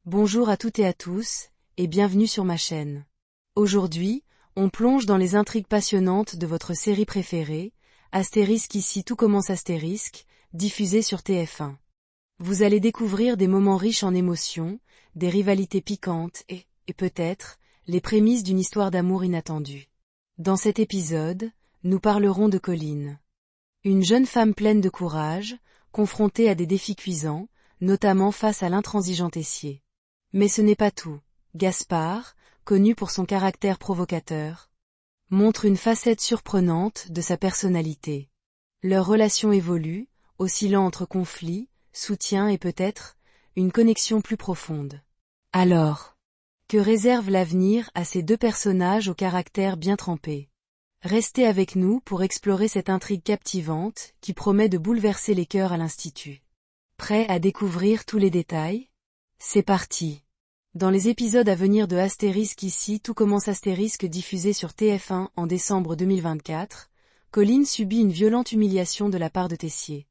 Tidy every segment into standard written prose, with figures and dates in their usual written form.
Bonjour à toutes et à tous, et bienvenue sur ma chaîne. Aujourd'hui, on plonge dans les intrigues passionnantes de votre série préférée, Astérisque ici tout commence Astérisque, diffusée sur TF1. Vous allez découvrir des moments riches en émotions, des rivalités piquantes et peut-être, les prémices d'une histoire d'amour inattendue. Dans cet épisode, nous parlerons de Colline. Une jeune femme pleine de courage, confrontée à des défis cuisants, notamment face à l'intransigeant Tessier. Mais ce n'est pas tout. Gaspard, connu pour son caractère provocateur, montre une facette surprenante de sa personnalité. Leur relation évolue, oscillant entre conflit, soutien et peut-être, une connexion plus profonde. Alors, que réserve l'avenir à ces deux personnages au caractère bien trempé? Restez avec nous pour explorer cette intrigue captivante qui promet de bouleverser les cœurs à l'Institut. Prêt à découvrir tous les détails? C'est parti. Dans les épisodes à venir de Astérisque ici tout commence Astérisque diffusé sur TF1 en décembre 2024, Colline subit une violente humiliation de la part de Tessier.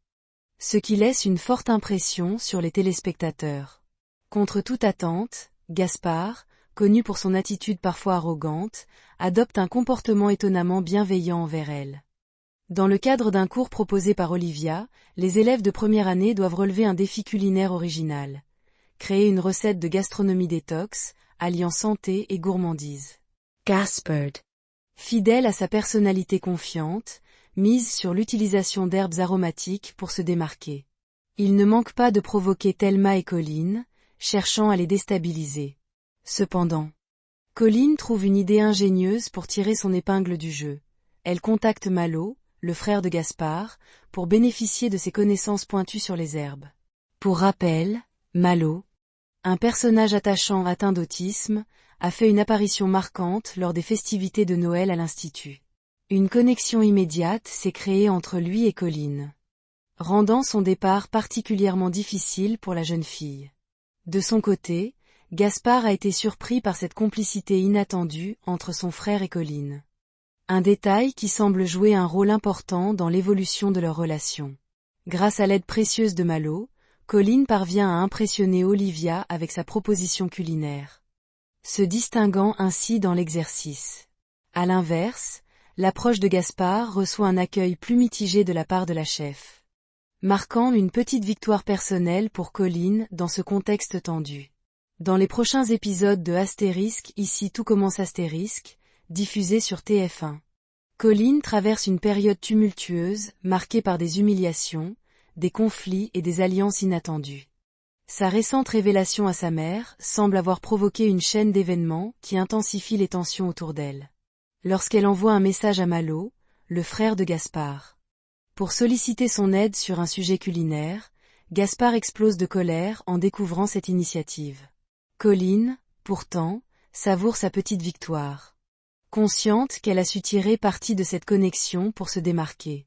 Ce qui laisse une forte impression sur les téléspectateurs. Contre toute attente, Gaspard, connu pour son attitude parfois arrogante, adopte un comportement étonnamment bienveillant envers elle. Dans le cadre d'un cours proposé par Olivia, les élèves de première année doivent relever un défi culinaire original. Créer une recette de gastronomie détox, alliant santé et gourmandise. Gaspard, fidèle à sa personnalité confiante, mise sur l'utilisation d'herbes aromatiques pour se démarquer. Il ne manque pas de provoquer Thelma et Colline, cherchant à les déstabiliser. Cependant, Colline trouve une idée ingénieuse pour tirer son épingle du jeu. Elle contacte Malo, le frère de Gaspard, pour bénéficier de ses connaissances pointues sur les herbes. Pour rappel, Malo, un personnage attachant atteint d'autisme, a fait une apparition marquante lors des festivités de Noël à l'Institut. Une connexion immédiate s'est créée entre lui et Colline, rendant son départ particulièrement difficile pour la jeune fille. De son côté, Gaspard a été surpris par cette complicité inattendue entre son frère et Colline. Un détail qui semble jouer un rôle important dans l'évolution de leur relation. Grâce à l'aide précieuse de Malo, Colline parvient à impressionner Olivia avec sa proposition culinaire, se distinguant ainsi dans l'exercice. À l'inverse, l'approche de Gaspard reçoit un accueil plus mitigé de la part de la chef, marquant une petite victoire personnelle pour Colline dans ce contexte tendu. Dans les prochains épisodes de Astérisque ici tout commence Astérisque, diffusé sur TF1. Colline traverse une période tumultueuse, marquée par des humiliations, des conflits et des alliances inattendues. Sa récente révélation à sa mère semble avoir provoqué une chaîne d'événements qui intensifie les tensions autour d'elle. Lorsqu'elle envoie un message à Malo, le frère de Gaspard, pour solliciter son aide sur un sujet culinaire, Gaspard explose de colère en découvrant cette initiative. Colline, pourtant, savoure sa petite victoire, consciente qu'elle a su tirer parti de cette connexion pour se démarquer.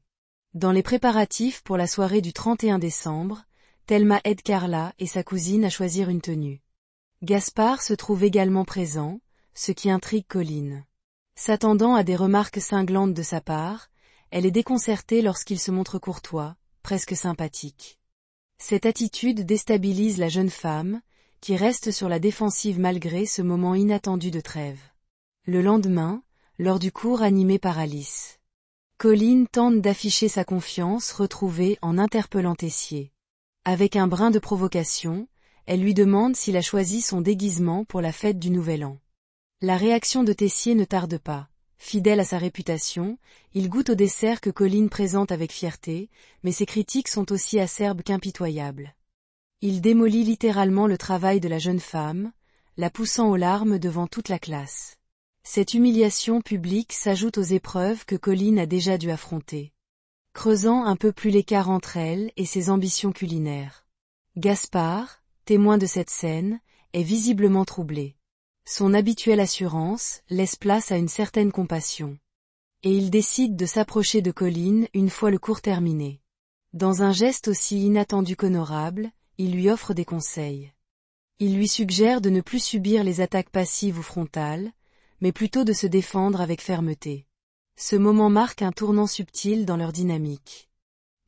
Dans les préparatifs pour la soirée du 31 décembre, Thelma aide Carla et sa cousine à choisir une tenue. Gaspard se trouve également présent, ce qui intrigue Colline. S'attendant à des remarques cinglantes de sa part, elle est déconcertée lorsqu'il se montre courtois, presque sympathique. Cette attitude déstabilise la jeune femme, qui reste sur la défensive malgré ce moment inattendu de trêve. Le lendemain, lors du cours animé par Alice, Colline tente d'afficher sa confiance retrouvée en interpellant Tessier. Avec un brin de provocation, elle lui demande s'il a choisi son déguisement pour la fête du Nouvel An. La réaction de Tessier ne tarde pas. Fidèle à sa réputation, il goûte au dessert que Colline présente avec fierté, mais ses critiques sont aussi acerbes qu'impitoyables. Il démolit littéralement le travail de la jeune femme, la poussant aux larmes devant toute la classe. Cette humiliation publique s'ajoute aux épreuves que Colline a déjà dû affronter, creusant un peu plus l'écart entre elle et ses ambitions culinaires. Gaspard, témoin de cette scène, est visiblement troublé. Son habituelle assurance laisse place à une certaine compassion. Et il décide de s'approcher de Colline une fois le cours terminé. Dans un geste aussi inattendu qu'honorable, il lui offre des conseils. Il lui suggère de ne plus subir les attaques passives ou frontales, mais plutôt de se défendre avec fermeté. Ce moment marque un tournant subtil dans leur dynamique,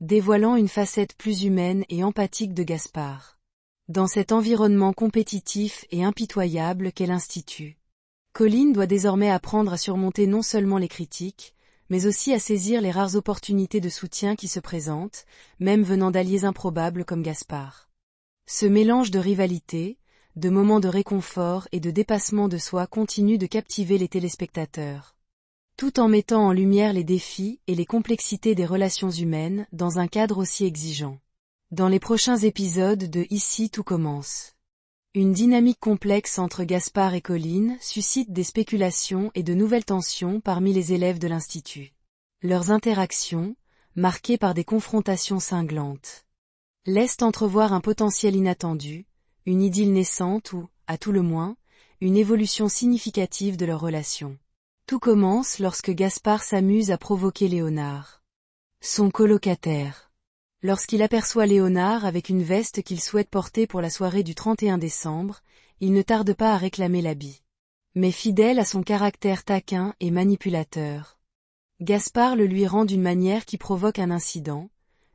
dévoilant une facette plus humaine et empathique de Gaspard. dans cet environnement compétitif et impitoyable qu'est l'Institut. Colline doit désormais apprendre à surmonter non seulement les critiques, mais aussi à saisir les rares opportunités de soutien qui se présentent, même venant d'alliés improbables comme Gaspard. Ce mélange de rivalité, de moments de réconfort et de dépassement de soi continue de captiver les téléspectateurs, tout en mettant en lumière les défis et les complexités des relations humaines dans un cadre aussi exigeant. Dans les prochains épisodes de Ici tout commence, une dynamique complexe entre Gaspard et Colline suscite des spéculations et de nouvelles tensions parmi les élèves de l'Institut. Leurs interactions, marquées par des confrontations cinglantes, laissent entrevoir un potentiel inattendu, une idylle naissante ou, à tout le moins, une évolution significative de leur relation. Tout commence lorsque Gaspard s'amuse à provoquer Léonard, son colocataire. Lorsqu'il aperçoit Léonard avec une veste qu'il souhaite porter pour la soirée du 31 décembre, il ne tarde pas à réclamer l'habit. Mais fidèle à son caractère taquin et manipulateur, Gaspard le lui rend d'une manière qui provoque un incident,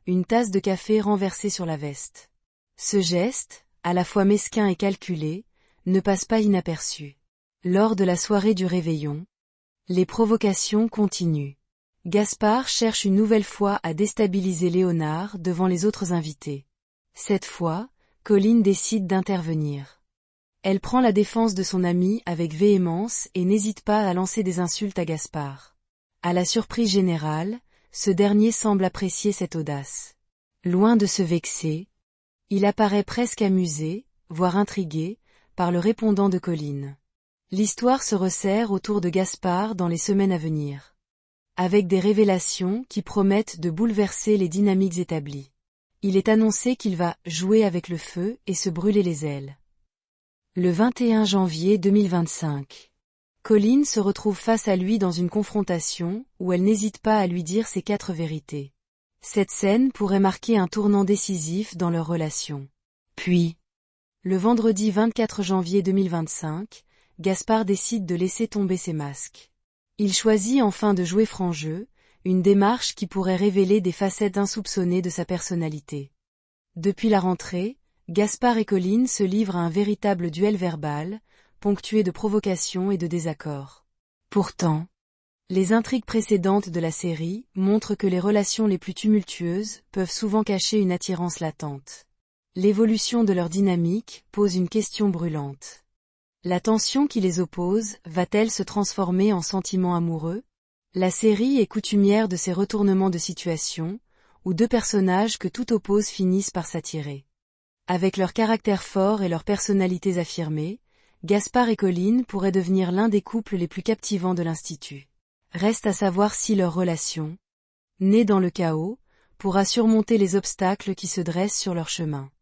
une tasse de café renversée sur la veste. Ce geste, à la fois mesquin et calculé, ne passe pas inaperçu. Lors de la soirée du réveillon, les provocations continuent. Gaspard cherche une nouvelle fois à déstabiliser Léonard devant les autres invités. Cette fois, Colline décide d'intervenir. Elle prend la défense de son ami avec véhémence et n'hésite pas à lancer des insultes à Gaspard. À la surprise générale, ce dernier semble apprécier cette audace. Loin de se vexer, il apparaît presque amusé, voire intrigué, par le répondant de Colline. L'histoire se resserre autour de Gaspard dans les semaines à venir, avec des révélations qui promettent de bouleverser les dynamiques établies. Il est annoncé qu'il va jouer avec le feu et se brûler les ailes. Le 21 janvier 2025. Colline se retrouve face à lui dans une confrontation où elle n'hésite pas à lui dire ses 4 vérités. Cette scène pourrait marquer un tournant décisif dans leur relation. Puis, le vendredi 24 janvier 2025, Gaspard décide de laisser tomber ses masques. Il choisit enfin de jouer franc jeu, une démarche qui pourrait révéler des facettes insoupçonnées de sa personnalité. Depuis la rentrée, Gaspard et Colline se livrent à un véritable duel verbal, ponctué de provocations et de désaccords. Pourtant, les intrigues précédentes de la série montrent que les relations les plus tumultueuses peuvent souvent cacher une attirance latente. L'évolution de leur dynamique pose une question brûlante. La tension qui les oppose va-t-elle se transformer en sentiment amoureux? La série est coutumière de ces retournements de situation, où 2 personnages que tout oppose finissent par s'attirer. Avec leur caractère fort et leurs personnalités affirmées, Gaspard et Colline pourraient devenir l'un des couples les plus captivants de l'Institut. Reste à savoir si leur relation, née dans le chaos, pourra surmonter les obstacles qui se dressent sur leur chemin.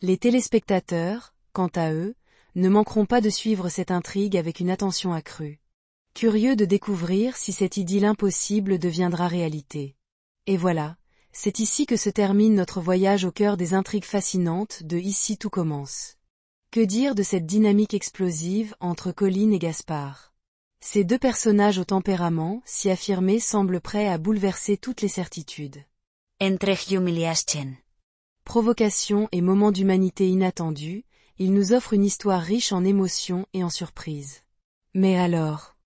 Les téléspectateurs, quant à eux, ne manqueront pas de suivre cette intrigue avec une attention accrue. Curieux de découvrir si cette idylle impossible deviendra réalité. Et voilà, c'est ici que se termine notre voyage au cœur des intrigues fascinantes de Ici tout commence. Que dire de cette dynamique explosive entre Colline et Gaspard? Ces 2 personnages au tempérament si affirmé semblent prêts à bouleverser toutes les certitudes. Entre humiliación, Provocation et moments d'humanité inattendus, ils nous offrent une histoire riche en émotions et en surprises. Mais alors,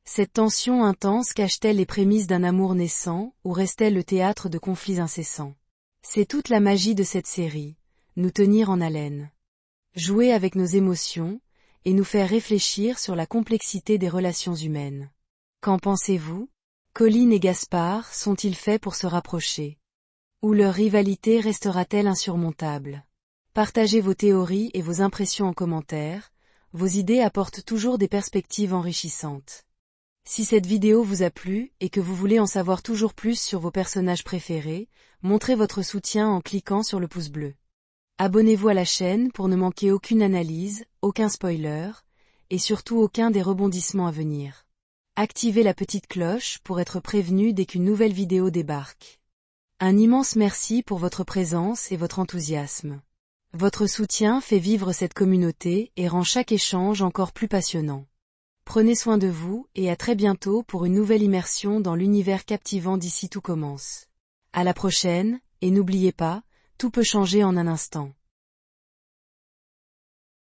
cette tension intense cache-t-elle les prémices d'un amour naissant, ou reste-t-elle le théâtre de conflits incessants? C'est toute la magie de cette série, nous tenir en haleine, jouer avec nos émotions, et nous faire réfléchir sur la complexité des relations humaines. Qu'en pensez-vous? Colline et Gaspard sont-ils faits pour se rapprocher? Ou leur rivalité restera-t-elle insurmontable? Partagez vos théories et vos impressions en commentaire, vos idées apportent toujours des perspectives enrichissantes. Si cette vidéo vous a plu et que vous voulez en savoir toujours plus sur vos personnages préférés, montrez votre soutien en cliquant sur le pouce bleu. Abonnez-vous à la chaîne pour ne manquer aucune analyse, aucun spoiler, et surtout aucun des rebondissements à venir. Activez la petite cloche pour être prévenu dès qu'une nouvelle vidéo débarque. Un immense merci pour votre présence et votre enthousiasme. Votre soutien fait vivre cette communauté et rend chaque échange encore plus passionnant. Prenez soin de vous et à très bientôt pour une nouvelle immersion dans l'univers captivant d'Ici tout commence. À la prochaine, et n'oubliez pas, tout peut changer en un instant.